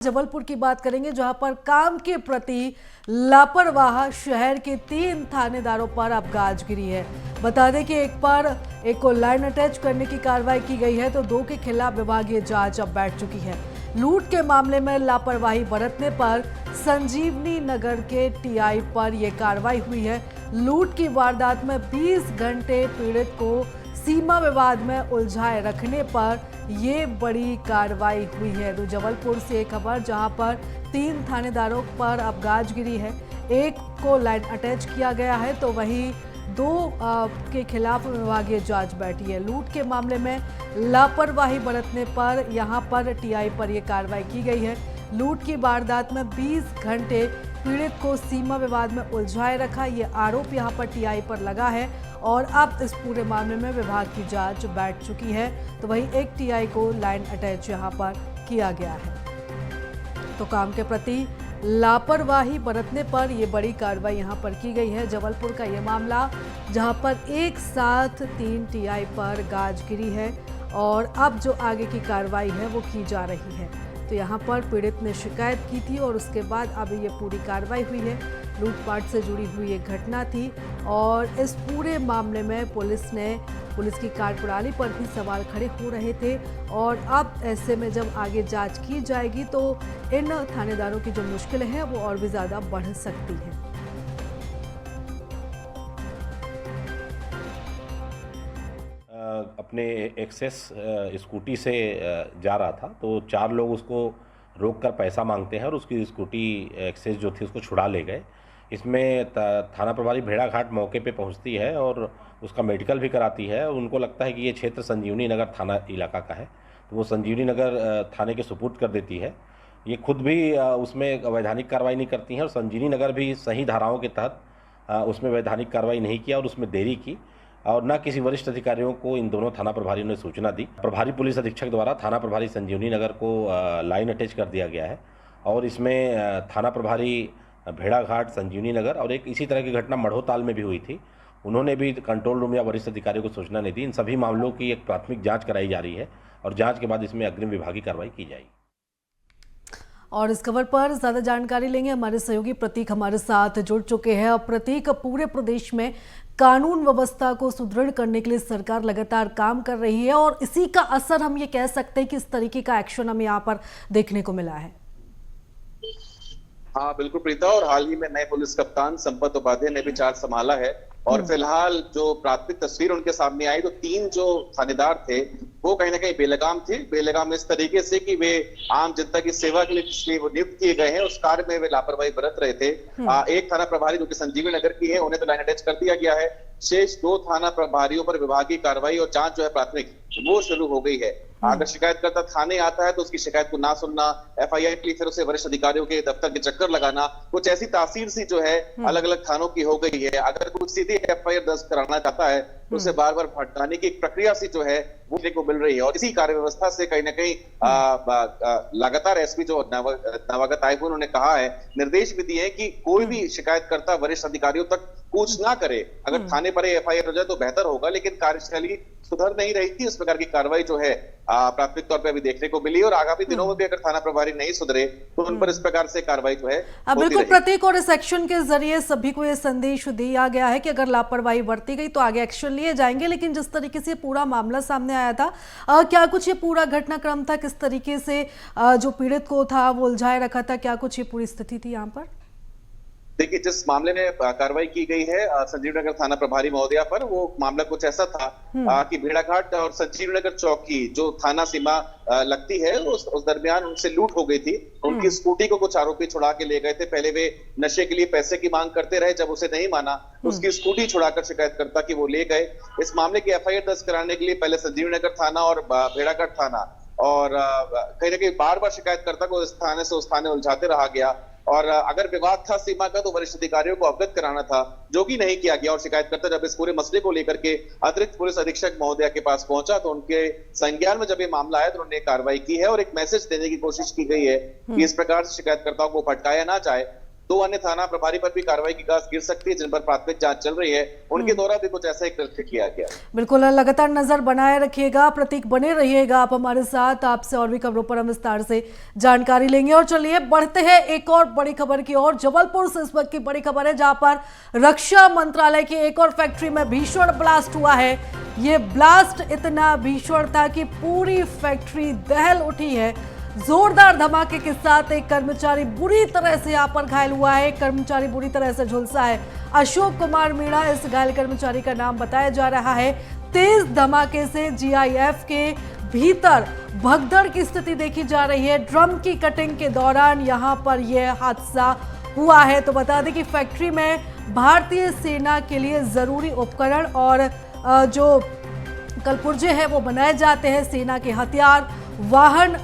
जबलपुर की बात करेंगे, जहां पर काम के प्रति लापरवाह शहर के 3 थानेदारों पर अब गाज गिरी है। बता दें कि एक को लाइन अटैच करने की कार्रवाई की गई है तो 2 के खिलाफ विभागीय जांच अब बैठ चुकी है। लूट के मामले में लापरवाही बरतने पर संजीवनी नगर के टीआई पर यह कार्रवाई हुई है। लूट की वारदात में 20 घंटे पीड़ित को सीमा विवाद में उलझाए रखने पर ये बड़ी कार्रवाई हुई है। तो जबलपुर से एक खबर, जहां पर 3 थानेदारों पर अब गाज गिरी है। एक को लाइन अटैच किया गया है तो वहीं 2 के खिलाफ विभागीय जांच बैठी है। लूट के मामले में लापरवाही बरतने पर यहां पर टीआई पर यह कार्रवाई की गई है। लूट की वारदात में 20 घंटे पीड़ित को सीमा विवाद में उलझाए रखा, ये आरोप यहां पर टीआई पर लगा है और अब इस पूरे मामले में विभाग की जांच बैठ चुकी है। तो वहीं एक टीआई को लाइन अटैच यहां पर किया गया है। तो काम के प्रति लापरवाही बरतने पर यह बड़ी कार्रवाई यहां पर की गई है। जबलपुर का यह मामला, जहां पर एक साथ 3 टीआई पर गाज गिरी है और अब जो आगे की कार्रवाई है वो की जा रही है। तो यहाँ पर पीड़ित ने शिकायत की थी और उसके बाद अब ये पूरी कार्रवाई हुई है। लूटपाट से जुड़ी हुई एक घटना थी और इस पूरे मामले में पुलिस की कार्यप्रणाली पर भी सवाल खड़े हो रहे थे और अब ऐसे में जब आगे जांच की जाएगी तो इन थानेदारों की जो मुश्किलें हैं वो और भी ज़्यादा बढ़ सकती हैं। अपने एक्सेस स्कूटी से जा रहा था तो 4 लोग उसको रोककर पैसा मांगते हैं और उसकी स्कूटी एक्सेस जो थी उसको छुड़ा ले गए। इसमें थाना प्रभारी भेड़ाघाट मौके पे पहुंचती है और उसका मेडिकल भी कराती है। उनको लगता है कि ये क्षेत्र संजीवनी नगर थाना इलाका का है तो वो संजीवनी नगर थाने के सुपुर्द कर देती है। ये खुद भी उसमें वैधानिक कार्रवाई नहीं करती हैं और संजीवनी नगर भी सही धाराओं के तहत उसमें वैधानिक कार्रवाई नहीं किया और उसमें देरी की और न किसी वरिष्ठ अधिकारियों को इन दोनों थाना प्रभारियों ने सूचना दी। प्रभारी पुलिस अधीक्षक द्वारा थाना प्रभारी संजीवनी नगर को लाइन अटैच कर दिया गया है और इसमें थाना प्रभारी भेड़ाघाट संजीवनी नगर और एक इसी तरह की घटना मढ़ोताल में भी हुई थी, उन्होंने भी कंट्रोल रूम या वरिष्ठ अधिकारियों को सूचना नहीं दी। इन सभी मामलों की एक प्राथमिक जाँच कराई जा रही है और जाँच के बाद इसमें अग्रिम विभागीय कार्रवाई की जाएगी। और इस खबर पर ज्यादा जानकारी लेंगे, हमारे सहयोगी प्रतीक हमारे साथ जुड़ चुके हैं। और प्रतीक, पूरे प्रदेश में कानून व्यवस्था को सुदृढ़ करने के लिए सरकार लगातार काम कर रही है और इसी का असर हम ये कह सकते हैं कि इस तरीके का एक्शन हमें यहाँ पर देखने को मिला है। हाँ बिल्कुल प्रीता, और हाल ही में नए पुलिस कप्तान संपत उपाध्याय ने भी चार्ज संभाला है और फिलहाल जो प्राथमिक तस्वीर उनके सामने आई तो 3 जो थानेदार थे वो कहीं ना कहीं बेलगाम थे। बेलगाम इस तरीके से कि वे आम जनता की सेवा के लिए जिसलिए वो नियुक्त किए गए हैं उस कार्य में वे लापरवाही बरत रहे थे। एक थाना प्रभारी जो कि संजीवनी नगर की है उन्हें तो लाइन अटैच कर दिया गया है। शेष 2 थाना प्रभारियों पर विभागीय कार्रवाई और जांच जो है प्राथमिक वो शुरू हो गई है। अगर शिकायतकर्ता थाने आता है तो उसकी शिकायत को ना सुनना, एफआईआर के लिए फिर उसे वरिष्ठ अधिकारियों के दफ्तर के चक्कर लगाना, कुछ ऐसी तासीर सी जो है अलग अलग थानों की हो गई है। अगर कुछ सीधे एफआईआर दर्ज कराना चाहता है तो उसे बार बार भटकाने की एक प्रक्रिया सी जो है वो देखने को मिल रही है। और इसी कार्य व्यवस्था से कहीं ना कहीं लगातार एसपी जो नवागत आए उन्होंने कहा है, निर्देश भी दिए हैं कि कोई भी शिकायतकर्ता वरिष्ठ अधिकारियों तक कूच ना करे। अगर थाने पर एफआईआर हो जाए तो बेहतर होगा, लेकिन कार्यशैली सुधर नहीं रही थी। इस प्रकार की कार्रवाई जो है प्राथमिक तौर पर अभी देखने को मिली और आगामी दिनों में भी अगर थाना प्रभारी नहीं सुधरे तो उन पर इस प्रकार से कार्रवाई जो है बिल्कुल प्रतीक, और इस एक्शन के जरिए सभी को यह संदेश दिया गया है कि अगर लापरवाही बरती गई तो आगे एक्शन लिए जाएंगे। लेकिन जिस तरीके से पूरा मामला सामने आया था, क्या कुछ ये पूरा घटनाक्रम था, किस तरीके से जो पीड़ित को था वो उलझाए रखा था, क्या कुछ ये पूरी स्थिति थी यहाँ पर? देखिए, जिस मामले में कार्रवाई की गई है संजीव नगर थाना प्रभारी महोदया पर, वो मामला कुछ ऐसा था कि भेड़ाघाट और संजीव नगर चौकी जो थाना सीमा लगती है उस दरमियान उनसे लूट हो गई थी। उनकी स्कूटी को कुछ आरोपी छुड़ा के ले गए थे। पहले वे नशे के लिए पैसे की मांग करते रहे, जब उसे नहीं माना उसकी स्कूटी छुड़ाकर शिकायतकर्ता की वो ले गए। इस मामले की एफआईआर दर्ज कराने के लिए पहले संजीव नगर थाना और भेड़ाघाट थाना और कहीं ना कहीं बार बार शिकायतकर्ता को इस थाने से उस थाने उलझाते रहा गया। और अगर विवाद था सीमा का तो वरिष्ठ अधिकारियों को अवगत कराना था, जो कि नहीं किया गया। और शिकायतकर्ता जब इस पूरे मसले को लेकर के अतिरिक्त पुलिस अधीक्षक महोदया के पास पहुंचा तो उनके संज्ञान में जब ये मामला आया तो उन्होंने कार्रवाई की है और एक मैसेज देने की कोशिश की गई है कि इस प्रकार से शिकायतकर्ताओं को भटकाया ना जाए। दो अन्य थाना प्रभारी पर भी कार्रवाई की गाज गिर सकती है, जिन पर प्राथमिक जांच चल रही है। उनके द्वारा भी कुछ ऐसा ही कृत्य किया गया। बिल्कुल, लगातार नजर बनाए रखिएगा, प्रतीक बने रहिएगा आप हमारे साथ। आपसे और भी खबरों पर हम विस्तार से जानकारी लेंगे। और चलिए बढ़ते हैं एक और बड़ी खबर की ओर। जबलपुर से इस वक्त की बड़ी खबर है, जहां पर रक्षा मंत्रालय की एक और फैक्ट्री में भीषण ब्लास्ट हुआ है। ये ब्लास्ट इतना भीषण था कि पूरी फैक्ट्री दहल उठी है। जोरदार धमाके के साथ एक कर्मचारी बुरी तरह से यहाँ पर घायल हुआ है। एक कर्मचारी बुरी तरह से झुलसा है। अशोक कुमार मीणा इस घायल कर्मचारी का नाम बताया जा रहा है। तेज धमाके से जीआईएफ के भीतर भगदड़ की स्थिति देखी जा रही है। ड्रम की कटिंग के दौरान यहाँ पर यह हादसा हुआ है। तो बता दें कि फैक्ट्री में भारतीय सेना के लिए जरूरी उपकरण और जो कलपुर्जे हैं वो बनाए जाते हैं। सेना के हथियार, वाहन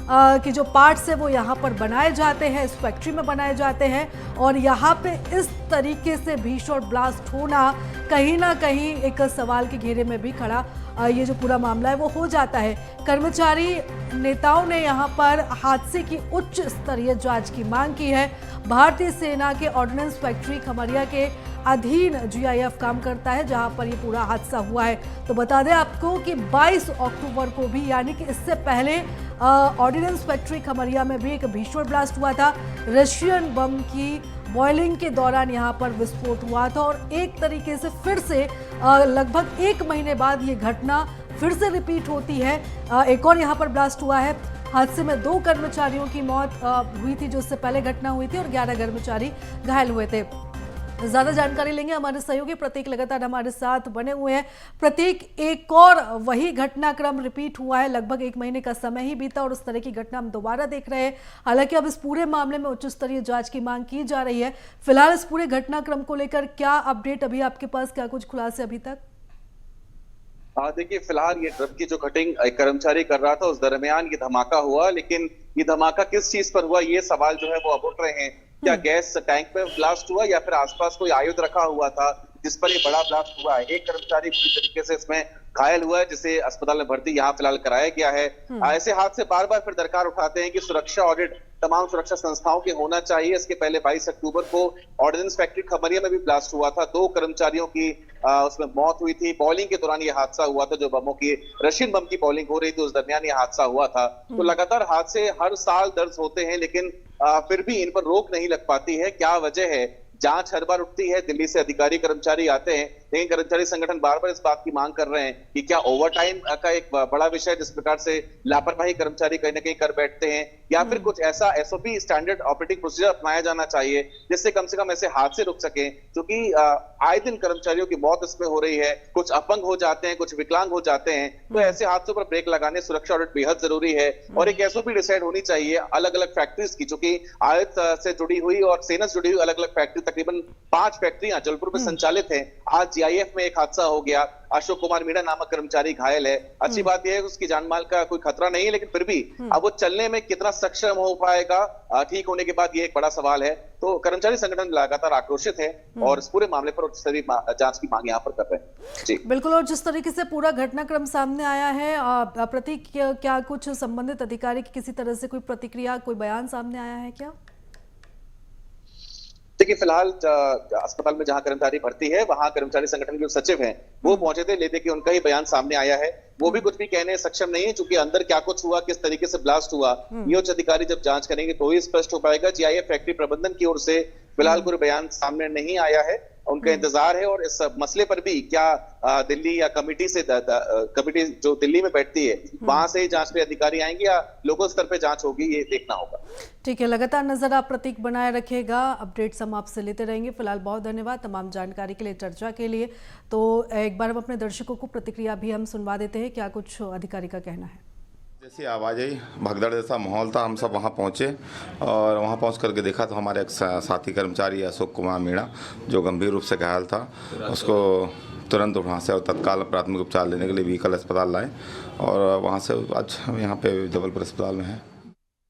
कि जो पार्ट्स है वो यहाँ पर बनाए जाते हैं, इस फैक्ट्री में बनाए जाते हैं। और यहाँ पे इस तरीके से भीषण ब्लास्ट होना कहीं ना कहीं एक सवाल के घेरे में भी खड़ा ये जो पूरा मामला है वो हो जाता है। कर्मचारी नेताओं ने यहाँ पर हादसे की उच्च स्तरीय जांच की मांग की है। भारतीय सेना के ऑर्डिनेंस फैक्ट्री खमरिया के अधीन जीआईएफ काम करता है, जहां पर ये पूरा हादसा हुआ है। तो बता दें आपको कि 22 अक्टूबर को भी, यानी कि इससे पहले ऑर्डिनेंस फैक्ट्री खमरिया में भी एक भीषण ब्लास्ट हुआ था। रशियन बम की बॉयलिंग के दौरान यहां पर विस्फोट हुआ था और एक तरीके से फिर से लगभग 1 महीने बाद ये घटना फिर से रिपीट होती है। एक और यहां पर ब्लास्ट हुआ है। हादसे में 2 कर्मचारियों की मौत हुई थी जो इससे पहले घटना हुई थी और 11 कर्मचारी घायल हुए थे। ज्यादा जानकारी लेंगे, हमारे सहयोगी प्रतीक लगातार हमारे साथ बने हुए हैं। प्रतीक, एक और वही घटनाक्रम रिपीट हुआ है। लगभग 1 महीने का समय ही बीता और उस तरह की घटना हम दोबारा देख रहे हैं। हालांकि अब इस पूरे मामले में उच्च स्तरीय जांच की मांग की जा रही है। फिलहाल इस पूरे घटनाक्रम को लेकर क्या अपडेट अभी आपके पास, क्या कुछ खुलासे अभी तक? देखिए, फिलहाल ये ड्रम की जो कटिंग एक कर्मचारी कर रहा था, उस दरमियान ये धमाका हुआ। लेकिन ये धमाका किस चीज पर हुआ, ये सवाल जो है वो अब उठ रहे हैं। क्या गैस टैंक में ब्लास्ट हुआ या फिर आसपास कोई आयुध रखा हुआ था जिस पर ये बड़ा ब्लास्ट हुआ है? एक कर्मचारी पूरी तरीके से इसमें घायल हुआ है, जिसे अस्पताल में भर्ती यहाँ फिलहाल कराया गया है। ऐसे हादसे बार बार फिर दरकार उठाते हैं कि सुरक्षा ऑडिट तमाम सुरक्षा संस्थाओं के होना चाहिए। इसके पहले 22 अक्टूबर को ऑर्डिनेंस फैक्ट्री खमरिया में भी ब्लास्ट हुआ था। 2 कर्मचारियों की उसमें मौत हुई थी। बॉलिंग के दौरान ये हादसा हुआ था, जो बमों की रशियन बम की बॉलिंग हो रही थी, उस दरमियान ये हादसा हुआ था। तो लगातार हादसे हर साल दर्ज होते हैं, लेकिन फिर भी इन पर रोक नहीं लग पाती है। क्या वजह है? जांच हर बार उठती है, दिल्ली से अधिकारी कर्मचारी आते हैं, लेकिन कर्मचारी संगठन बार बार इस बात की मांग कर रहे हैं कि क्या ओवरटाइम का एक बड़ा विषय जिस प्रकार से लापरवाही कर्मचारी कहीं ना कहीं कर बैठते हैं, या फिर कुछ ऐसा एसओपी स्टैंडर्ड ऑपरेटिंग प्रोसीजर अपनाया जाना चाहिए जिससे कम से कम ऐसे हादसे रुक सके। क्योंकि आए दिन कर्मचारियों की मौत इसमें हो रही है, कुछ अपंग हो जाते हैं, कुछ विकलांग हो जाते हैं। तो ऐसे हादसों पर ब्रेक लगाने सुरक्षा ऑडिट बेहद जरूरी है और एक एसओपी डिसाइड होनी चाहिए अलग अलग फैक्ट्रीज की, जो कि आयत से जुड़ी हुई और सेना से जुड़ी हुई अलग अलग फैक्ट्री, तकरीबन 5 फैक्ट्रियां जबलपुर में संचालित हैं। आज जीआईएफ में एक हादसा हो गया, अशोक कुमार मीणा नामक कर्मचारी घायल है। अच्छी बात यह है कि उसकी जानमाल का कोई खतरा नहीं है, लेकिन फिर भी अब वो चलने में कितना सक्षम हो पाएगा ठीक होने के बाद, ये एक बड़ा सवाल है। तो कर्मचारी संगठन लगातार आक्रोशित है और इस पूरे मामले पर उच्च स्तरीय जांच की मांग यहाँ पर कर रहे हैं। जी बिल्कुल। और जिस तरीके से पूरा घटनाक्रम सामने आया है, प्रतीक, क्या कुछ संबंधित अधिकारी की किसी तरह से कोई प्रतिक्रिया, कोई बयान सामने आया है क्या? देखिए, फिलहाल अस्पताल में जहां कर्मचारी भर्ती है वहां कर्मचारी संगठन के जो सचिव हैं वो पहुंचे थे, लेते कि उनका ही बयान सामने आया है। वो भी कुछ भी कहने सक्षम नहीं है, क्योंकि अंदर क्या कुछ हुआ, किस तरीके से ब्लास्ट हुआ, ये उच्च अधिकारी जब जांच करेंगे तो ही स्पष्ट हो पाएगा। जीआईएफ फैक्ट्री प्रबंधन की ओर से फिलहाल कोई बयान सामने नहीं आया है, उनका इंतजार है। और इस मसले पर भी क्या दिल्ली या कमेटी से कमेटी जो दिल्ली में बैठती है वहां से ही जांच के अधिकारी आएंगे या लोकल स्तर पे जांच होगी, ये देखना होगा। ठीक है, लगातार नजर आप प्रतीक बनाए रखिएगा, अपडेट्स हम आपसे लेते रहेंगे। फिलहाल बहुत धन्यवाद तमाम जानकारी के लिए, चर्चा के लिए। तो एक बार हम अपने दर्शकों को प्रतिक्रिया भी हम सुनवा देते हैं, क्या कुछ अधिकारी का कहना है। जैसी आवाज़ आई, भगदड़ जैसा माहौल था, हम सब वहाँ पहुँचे और वहाँ पहुँच करके देखा तो हमारे एक साथी कर्मचारी अशोक कुमार मीणा जो गंभीर रूप से घायल था, उसको तुरंत वहाँ से और तत्काल प्राथमिक उपचार लेने के लिए व्हीकल अस्पताल लाए और वहाँ से आज यहाँ पे जबलपुर अस्पताल में है।